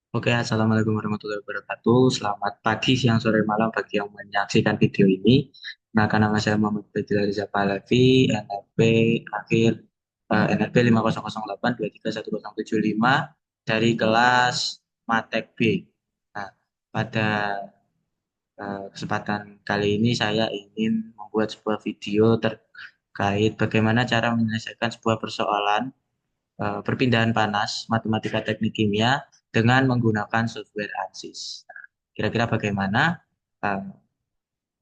Oke, Assalamualaikum warahmatullahi wabarakatuh. Selamat pagi, siang, sore, malam bagi yang menyaksikan video ini. Nah, karena nama saya Muhammad Bedil Riza Pahlavi, NLP akhir NLP 500823175 dari kelas Matek B. Nah, pada kesempatan kali ini saya ingin membuat sebuah video terkait bagaimana cara menyelesaikan sebuah persoalan perpindahan panas matematika teknik kimia dengan menggunakan software ANSYS. Kira-kira bagaimana? Eh,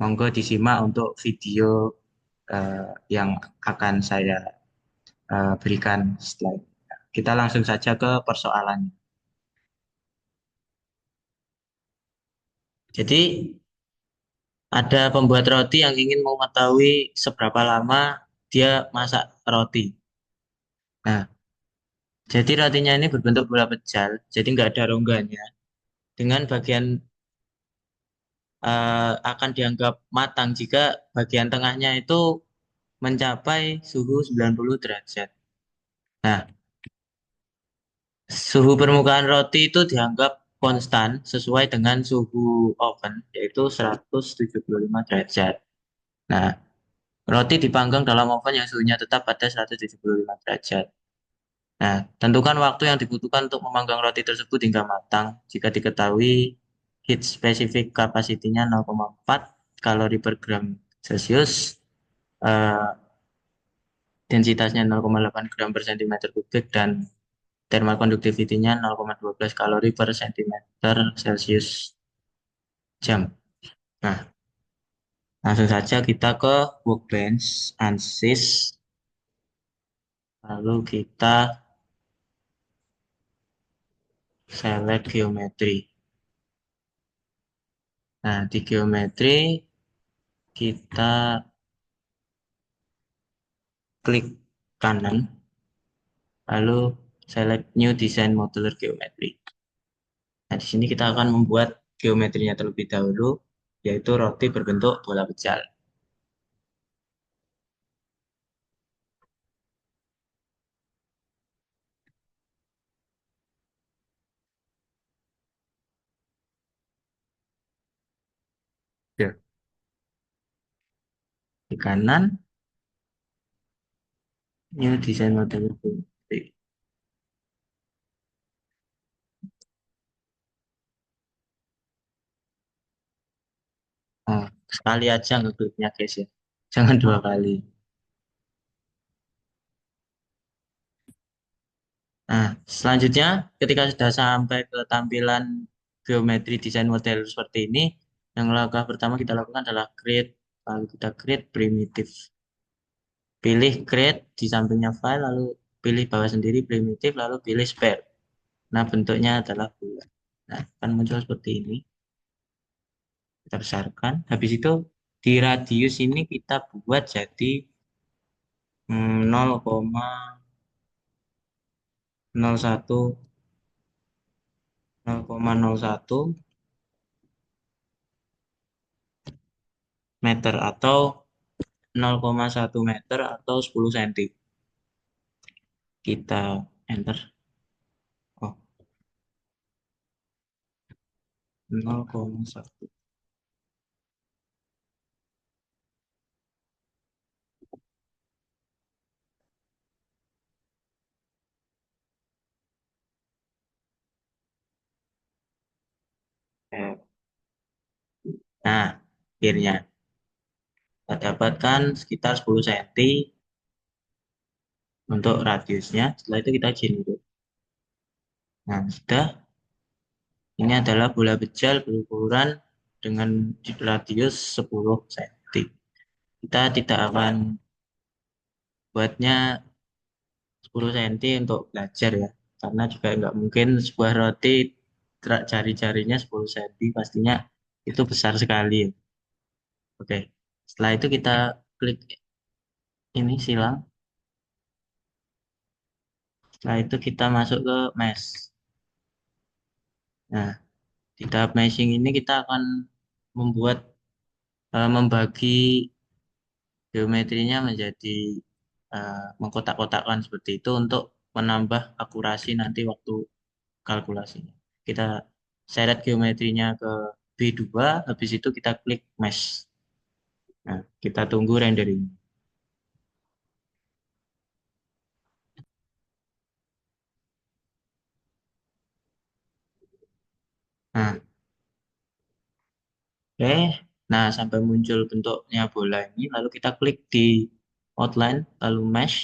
Monggo disimak untuk video yang akan saya berikan setelah ini. Kita langsung saja ke persoalannya. Jadi, ada pembuat roti yang ingin mengetahui seberapa lama dia masak roti. Nah, jadi rotinya ini berbentuk bola pejal, jadi nggak ada rongganya. Dengan bagian akan dianggap matang jika bagian tengahnya itu mencapai suhu 90 derajat. Nah, suhu permukaan roti itu dianggap konstan sesuai dengan suhu oven, yaitu 175 derajat. Nah, roti dipanggang dalam oven yang suhunya tetap pada 175 derajat. Nah, tentukan waktu yang dibutuhkan untuk memanggang roti tersebut hingga matang. Jika diketahui heat specific capacity-nya 0,4 kalori per gram Celcius, eh, densitasnya 0,8 gram per centimeter kubik, dan thermal conductivity-nya 0,12 kalori per centimeter Celcius jam. Nah, langsung saja kita ke workbench ANSYS, lalu kita select geometri. Nah, di geometri kita klik kanan, lalu select new design modular geometry. Nah, di sini kita akan membuat geometrinya terlebih dahulu, yaitu roti berbentuk bola pejal. Ya. Di kanan, new design modular geometry. Oh, sekali aja ngekliknya guys ya, jangan dua kali. Nah, selanjutnya ketika sudah sampai ke tampilan geometri desain model seperti ini, yang langkah pertama kita lakukan adalah create, lalu kita create primitive. Pilih create di sampingnya file, lalu pilih bawah sendiri primitive, lalu pilih spare. Nah, bentuknya adalah bulat. Nah, akan muncul seperti ini. Kita besarkan. Habis itu di radius ini kita buat jadi 0,01 0,01 meter atau 0,1 meter atau 10 cm. Kita enter. Oh, 0,1. Nah, akhirnya kita dapatkan sekitar 10 cm untuk radiusnya. Setelah itu kita generate. Nah, sudah. Ini adalah bola pejal berukuran dengan radius 10 cm. Kita tidak akan buatnya 10 cm untuk belajar ya, karena juga nggak mungkin sebuah roti jari-jarinya 10 cm, pastinya itu besar sekali ya. Oke, setelah itu kita klik ini silang. Setelah itu kita masuk ke mesh. Nah, di tahap meshing ini kita akan membuat membagi geometrinya menjadi mengkotak-kotakkan seperti itu untuk menambah akurasi nanti waktu kalkulasinya. Kita seret geometrinya ke B2, habis itu kita klik mesh. Nah, kita tunggu rendering. Nah, oke. Nah, sampai muncul bentuknya bola ini, lalu kita klik di outline, lalu mesh,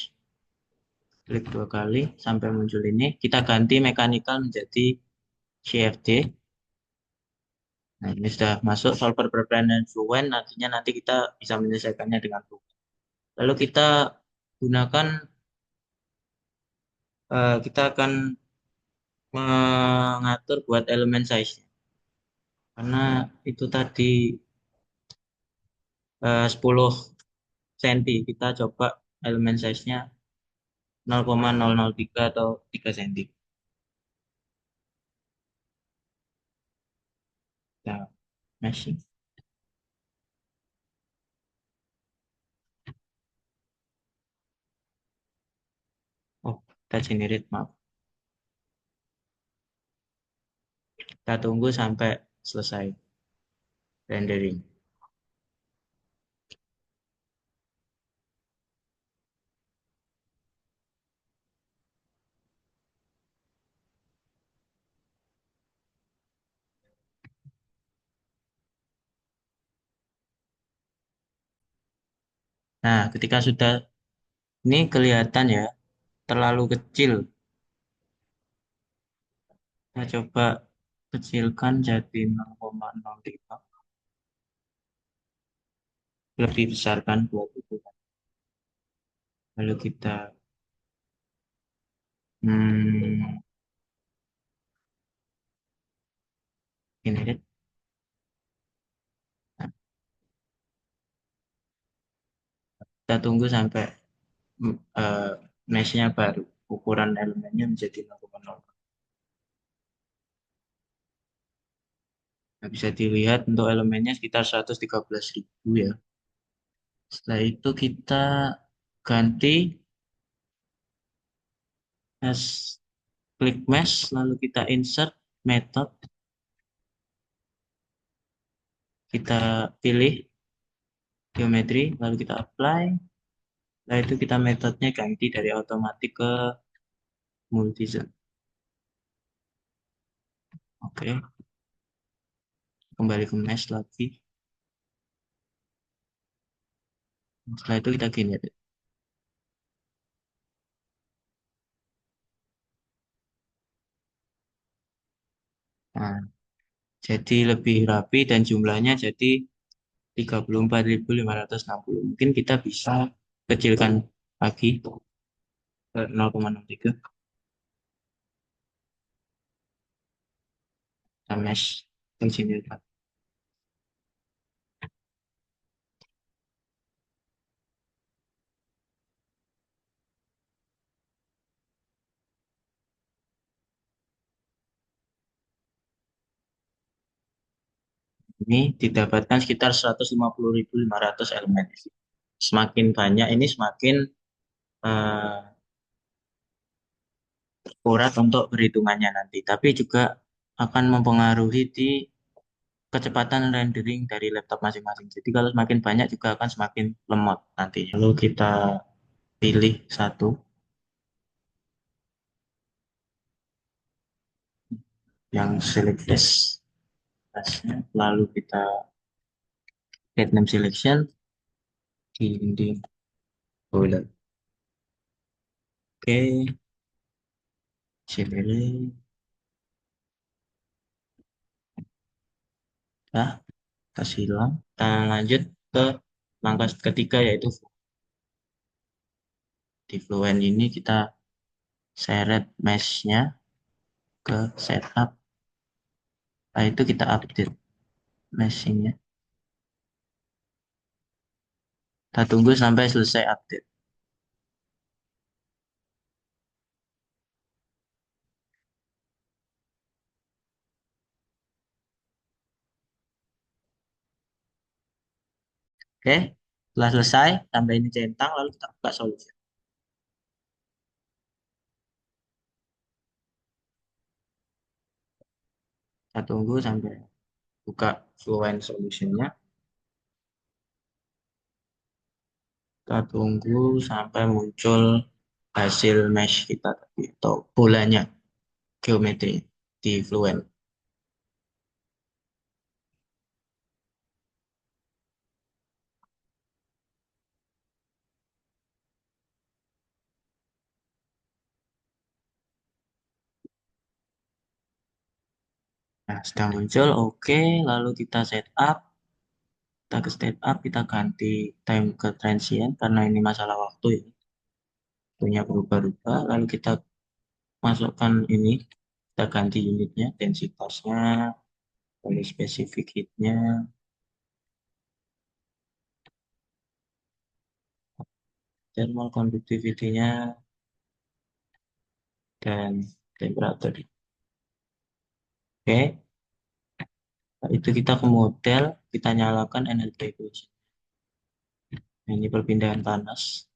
klik dua kali sampai muncul ini. Kita ganti mechanical menjadi CFD. Nah, ini sudah masuk solver perplanan fluent, artinya nanti kita bisa menyelesaikannya dengan fluent. Lalu kita gunakan, kita akan mengatur buat elemen size. Karena itu tadi 10 cm, kita coba elemen size-nya 0,003 atau 3 cm. Kita meshing. Oh, kita generate, maaf. Kita tunggu sampai selesai rendering. Nah, ketika sudah ini kelihatan ya, terlalu kecil. Kita coba kecilkan jadi 0,05. Lebih besar kan buat itu. Lalu kita hmm, ini deh. Nah, kita tunggu sampai hmm, eh, mesh-nya baru. Ukuran elemennya menjadi 0,0. Nah, bisa dilihat untuk elemennya sekitar 113.000 ya. Setelah itu kita ganti mesh, klik mesh, lalu kita insert method, kita pilih geometri, lalu kita apply. Setelah itu kita metodenya ganti dari otomatis ke multizone. Oke, kembali ke mesh lagi. Setelah itu kita generate. Nah, jadi lebih rapi dan jumlahnya jadi 34.560. Mungkin kita bisa kecilkan lagi ke 0,03. Kita mesh di sini. Ini didapatkan sekitar 150.500 elemen. Semakin banyak ini semakin eh, akurat untuk perhitungannya nanti. Tapi juga akan mempengaruhi di kecepatan rendering dari laptop masing-masing. Jadi kalau semakin banyak juga akan semakin lemot nantinya. Lalu kita pilih satu yang select as-nya, lalu kita get name selection di folder. Oke, pilih. Nah, kasih hilang. Kita lanjut ke langkah ketiga yaitu di Fluent ini kita seret mesh-nya ke setup. Setelah itu kita update meshing-nya. Kita tunggu sampai selesai update. Oke, setelah selesai, tambah ini centang, lalu kita buka solusi. Kita tunggu sampai buka Fluent Solution-nya. Kita tunggu sampai muncul hasil mesh kita tadi atau bolanya geometri di Fluent. Nah, sudah muncul, oke. Lalu kita setup, kita ke setup, kita ganti time ke transient karena ini masalah waktu ya. Waktunya berubah-ubah. Lalu kita masukkan ini, kita ganti unitnya, densitasnya, lalu spesifik heatnya, thermal conductivity-nya, dan temperatur. Oke, nah, itu kita ke model, kita nyalakan energy equation. Nah, ini perpindahan panas.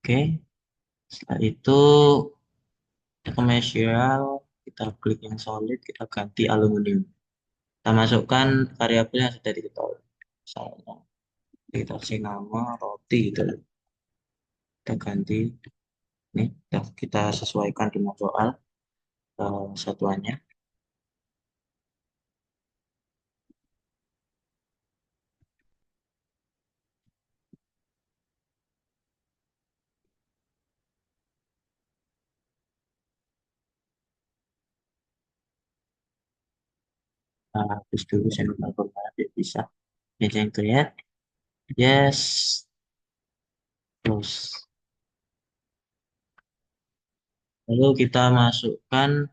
Oke, setelah itu kita ke material, kita klik yang solid, kita ganti aluminium. Kita masukkan variabel yang sudah diketahui. Misalnya, kita kasih nama roti gitu. Kita ganti, ini kita sesuaikan dengan soal satuannya. Nah, hapus dulu seminar format biar bisa. Meja yang create, yes, terus. Lalu kita masukkan,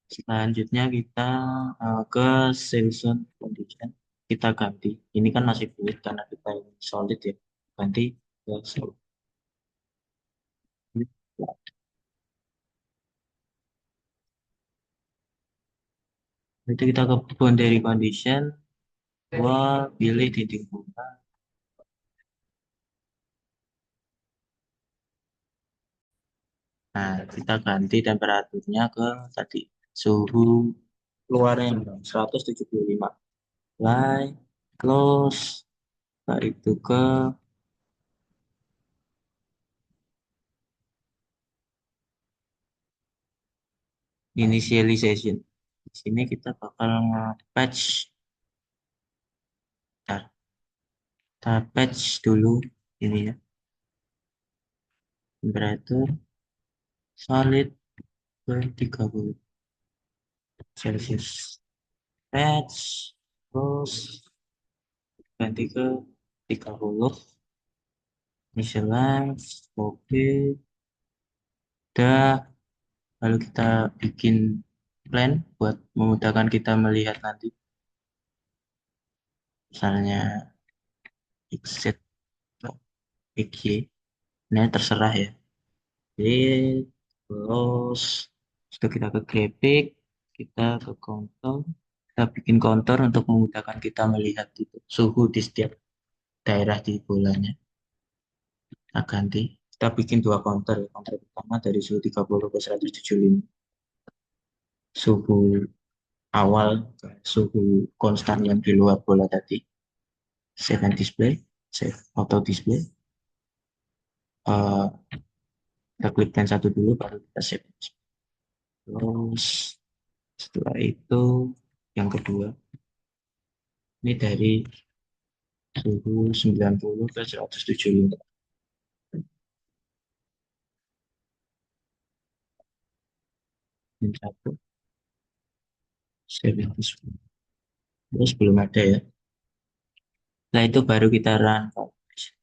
selanjutnya kita ke Simpson condition. Kita ganti. Ini kan masih fluid karena kita ini solid ya. Ganti ke solid. Itu kita ke boundary condition. Wah, pilih titik bunga. Nah, kita ganti temperaturnya ke tadi suhu keluarnya yang 175. Apply, close. Setelah itu ke initialization. Di sini kita bakal nge-patch. Nah, kita patch dulu ini ya. Temperatur solid ke 30 Celcius. Patch. Terus ganti ke 30. Initialize. Oke. Udah. Lalu kita bikin plan buat memudahkan kita melihat nanti. Misalnya XZ atau XY. Ini terserah ya. Jadi, terus sudah kita ke grafik, kita ke kontur, kita bikin kontur untuk memudahkan kita melihat itu suhu di setiap daerah di bolanya. Kita ganti, kita bikin dua kontur. Kontur pertama dari suhu 30 ke 175, suhu awal ke suhu konstan yang di luar bola tadi. Save and display, save auto display. Eh, kita klik yang satu dulu, baru kita save. Terus setelah itu yang kedua, ini dari suhu 90 ke 175. Ini satu, save and display. Terus belum ada ya. Nah itu baru kita run calculation.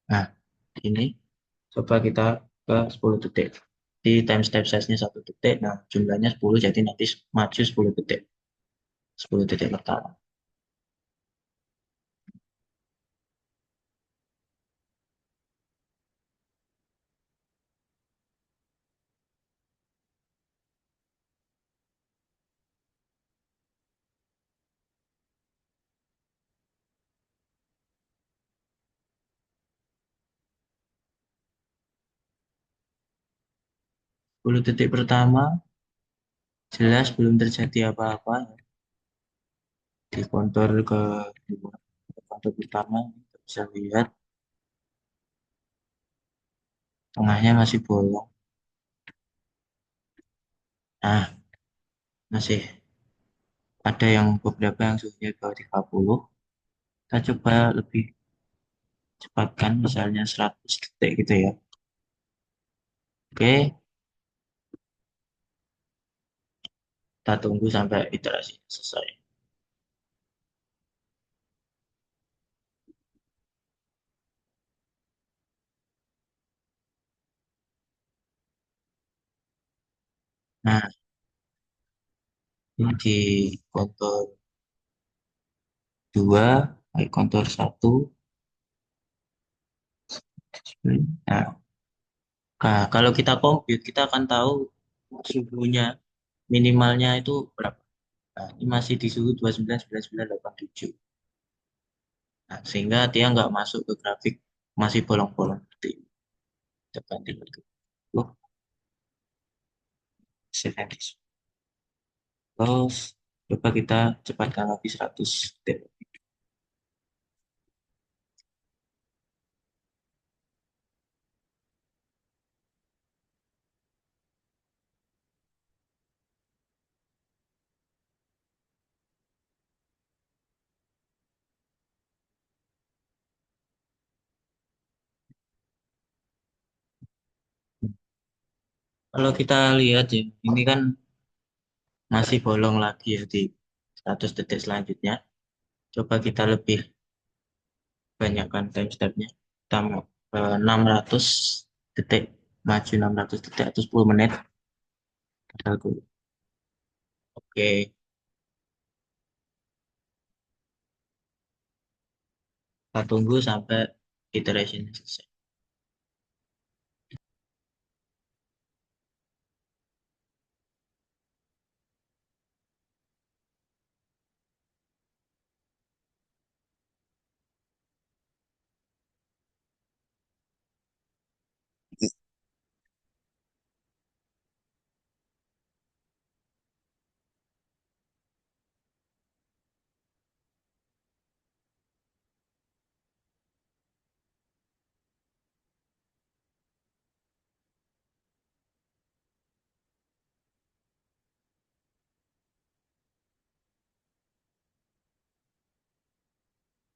Nah, ini coba kita ke 10 detik. Di time step size-nya 1 detik, nah jumlahnya 10, jadi nanti maju 10 detik. 10 detik pertama. 10 detik pertama jelas belum terjadi apa-apa. Di kontur kedua, kontur pertama kita bisa lihat tengahnya masih bolong. Nah, masih ada yang beberapa yang suhunya di bawah 30. Kita coba lebih cepatkan, misalnya 100 detik gitu ya. Oke, kita tunggu sampai iterasi selesai. Nah, ini di kontur 2, kontur 1. Nah, kalau kita compute, kita akan tahu suhunya minimalnya itu berapa. Nah, ini masih di suhu 29,9987. Nah, sehingga dia nggak masuk ke grafik masih bolong-bolong seperti ini. Kita ganti ke loh, settings. Terus coba kita cepatkan lagi 100 detik. Kalau kita lihat ya, ini kan masih bolong lagi ya di 100 detik selanjutnya. Coba kita lebih banyakkan time stepnya. Kita mau 600 detik, maju 600 detik atau 10 menit. Aku- Oke, kita tunggu sampai iteration selesai.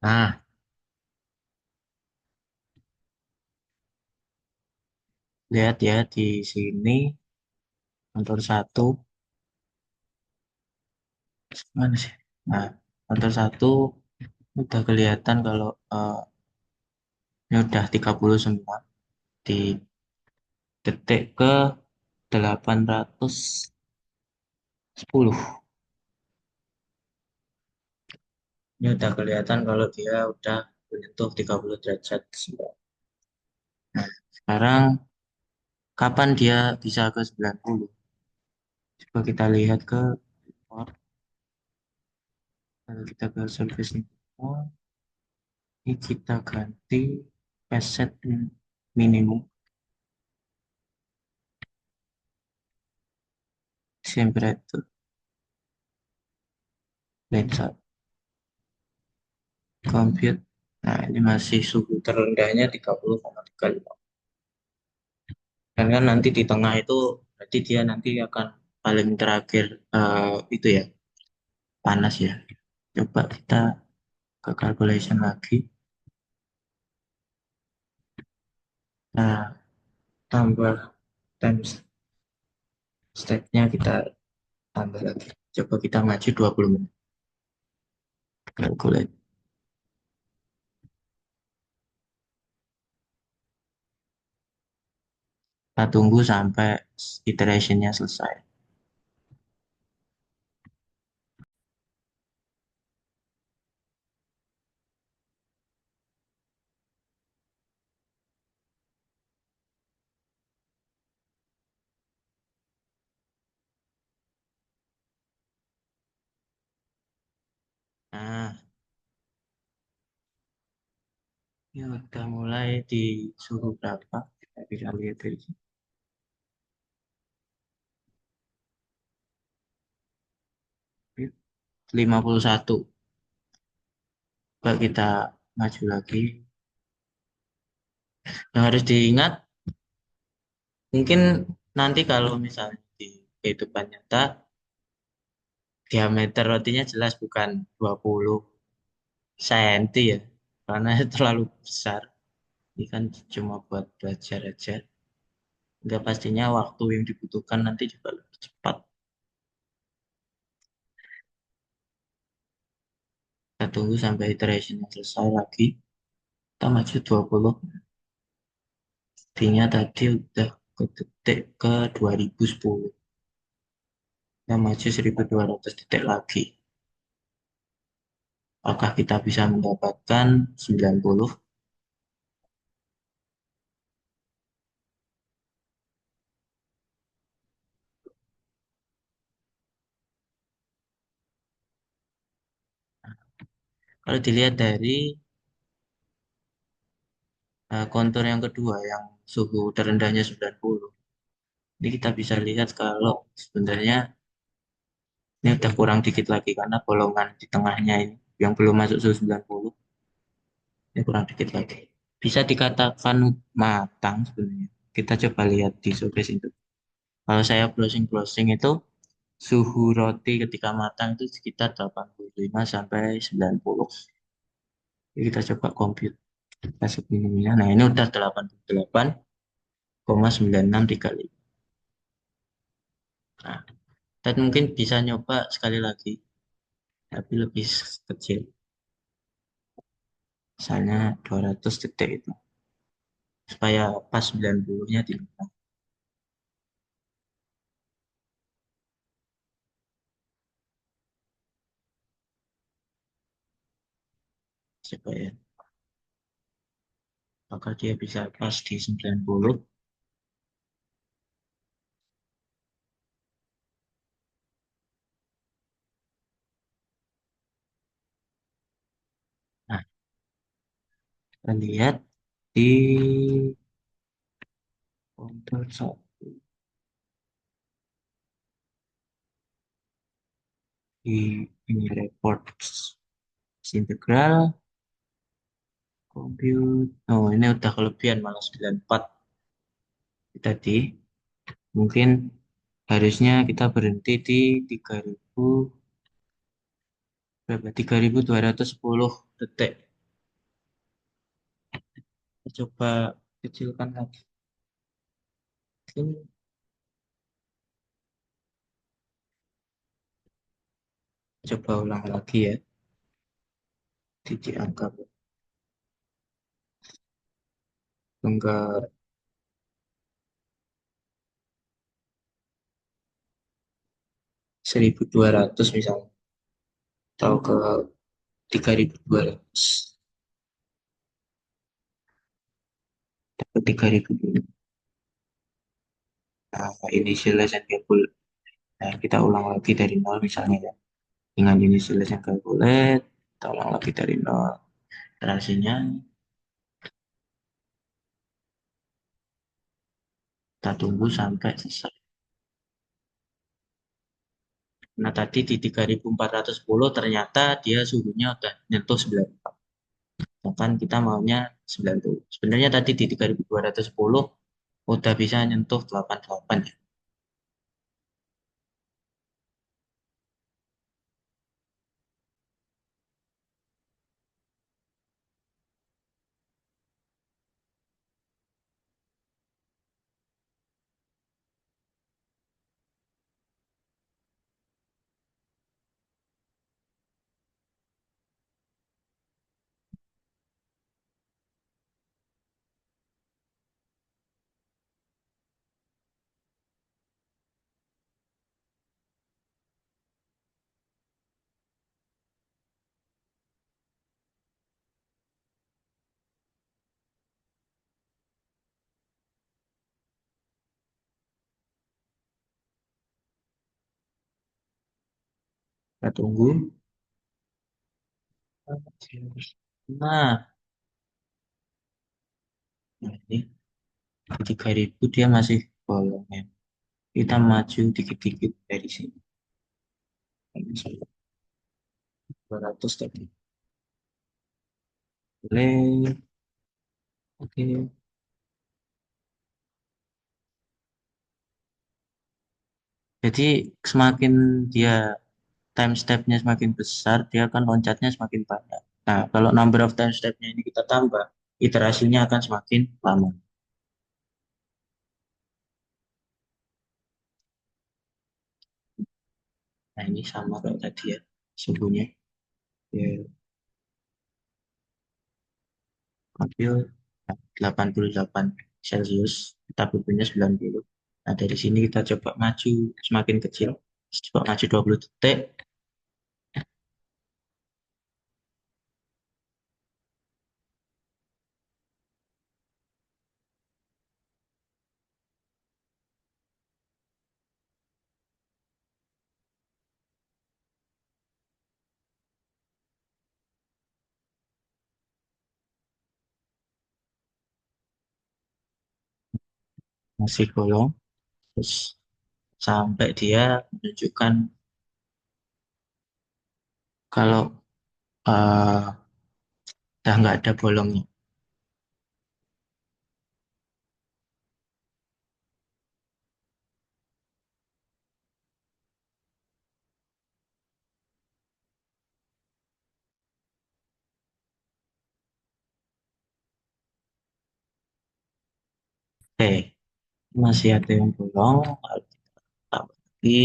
Nah, lihat ya di sini kontur satu mana sih? Nah, kontur satu udah kelihatan kalau ini udah 30 semua di detik ke 810. Ini udah kelihatan kalau dia udah menyentuh 30 derajat semua. Nah, sekarang kapan dia bisa ke 90? Coba kita lihat ke report. Kalau kita ke service info, ini kita ganti preset minimum temperature lensa compute. Nah, ini masih suhu terendahnya 30,35. Dan kan nanti di tengah itu berarti dia nanti akan paling terakhir itu ya, panas ya. Coba kita ke calculation lagi. Nah, tambah times step-nya kita tambah lagi. Coba kita maju 20 menit. Calculate. Kita tunggu sampai iterationnya selesai. Nah, ini udah mulai di suhu berapa? Kita bisa lihat dari sini. 51. Coba kita maju lagi. Yang harus diingat, mungkin nanti kalau misalnya di kehidupan nyata, diameter rotinya jelas bukan 20 senti ya, karena terlalu besar. Ini kan cuma buat belajar aja. Enggak, pastinya waktu yang dibutuhkan nanti juga lebih cepat. Kita tunggu sampai iteration selesai lagi. Kita maju 20. Artinya tadi udah ke detik ke 2010. Kita maju 1200 detik lagi. Apakah kita bisa mendapatkan 90? Kalau dilihat dari kontur yang kedua, yang suhu terendahnya 90, ini kita bisa lihat kalau sebenarnya ini udah kurang dikit lagi karena bolongan di tengahnya ini yang belum masuk suhu 90, ini kurang dikit lagi. Bisa dikatakan matang sebenarnya. Kita coba lihat di showcase itu. Kalau saya browsing-browsing itu suhu roti ketika matang itu sekitar 85 sampai 90. Jadi kita coba compute. Kita segini. Nah, ini udah 88,96 dikali. Nah, dan mungkin bisa nyoba sekali lagi, tapi lebih kecil. Misalnya 200 detik itu. Supaya pas 90-nya di supaya maka dia bisa pas di 90. Nah, kita lihat di kontur satu, di ini report integral compute. Oh, ini udah kelebihan malah 94 tadi. Mungkin harusnya kita berhenti di 3000 berapa? 3210 detik. Kita coba kecilkan lagi. Mungkin coba ulang lagi ya. Titik angka enggak 1200 misalnya atau ke 3200 atau 3000 dulu. Nah, initialization calculate. Nah, kita ulang lagi dari nol misalnya ya. Dengan initialization calculate, kita ulang lagi dari nol. Iterasinya kita tunggu sampai selesai. Nah, tadi di 3410 ternyata dia suhunya udah nyentuh 94. Bahkan kita maunya 90. Sebenarnya tadi di 3210 udah bisa nyentuh 88 ya. Kita tunggu. Nah, ini 3000 dia masih bolong ya. Kita maju dikit-dikit dari sini. 200 tadi. Boleh. Oke. Jadi semakin dia time step-nya semakin besar, dia akan loncatnya semakin banyak. Nah, kalau number of time step-nya ini kita tambah, iterasinya akan semakin lama. Nah, ini sama kayak tadi ya, suhunya. Ya, ambil 88 Celcius, kita butuhnya 90. Nah, dari sini kita coba maju semakin kecil. Coba maju 20 detik. Masih bolong. Terus sampai dia menunjukkan kalau udah nggak ada bolongnya. Oke, masih ada yang bolong. Lalu kita tambah lagi.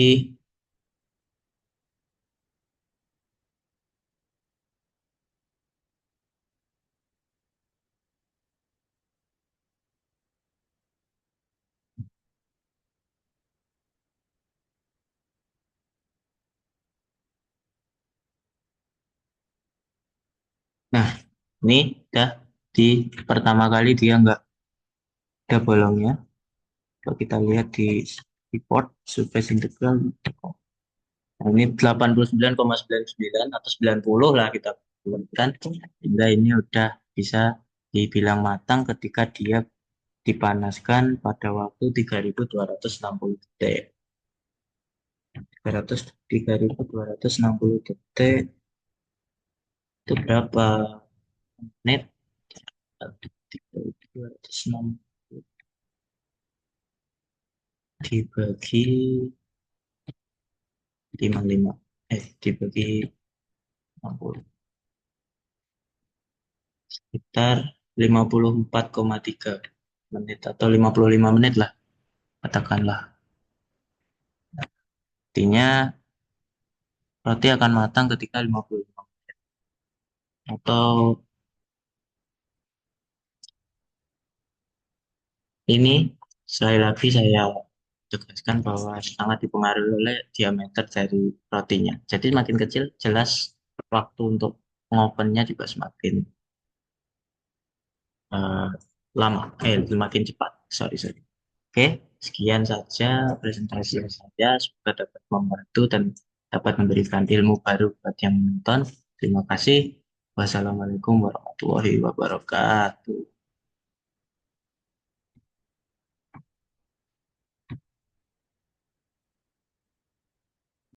Nah, ini udah di pertama kali dia nggak ada bolongnya. Kalau kita lihat di report surface integral, nah, ini 89,99 atau 90 lah kita bulatkan. Sehingga ini udah bisa dibilang matang ketika dia dipanaskan pada waktu 3260 detik. 300, 3260 detik itu berapa menit? 3260 dibagi 55, dibagi 60, sekitar 54,3 menit atau 55 menit lah katakanlah. Artinya roti akan matang ketika 55 atau ini sekali lagi saya tegaskan bahwa sangat dipengaruhi oleh diameter dari rotinya. Jadi semakin kecil jelas waktu untuk mengopennya juga semakin eh, lama, semakin cepat. Sorry, sorry. Oke, sekian saja presentasi saya. Semoga dapat membantu dan dapat memberikan ilmu baru buat yang menonton. Terima kasih. Wassalamualaikum warahmatullahi wabarakatuh.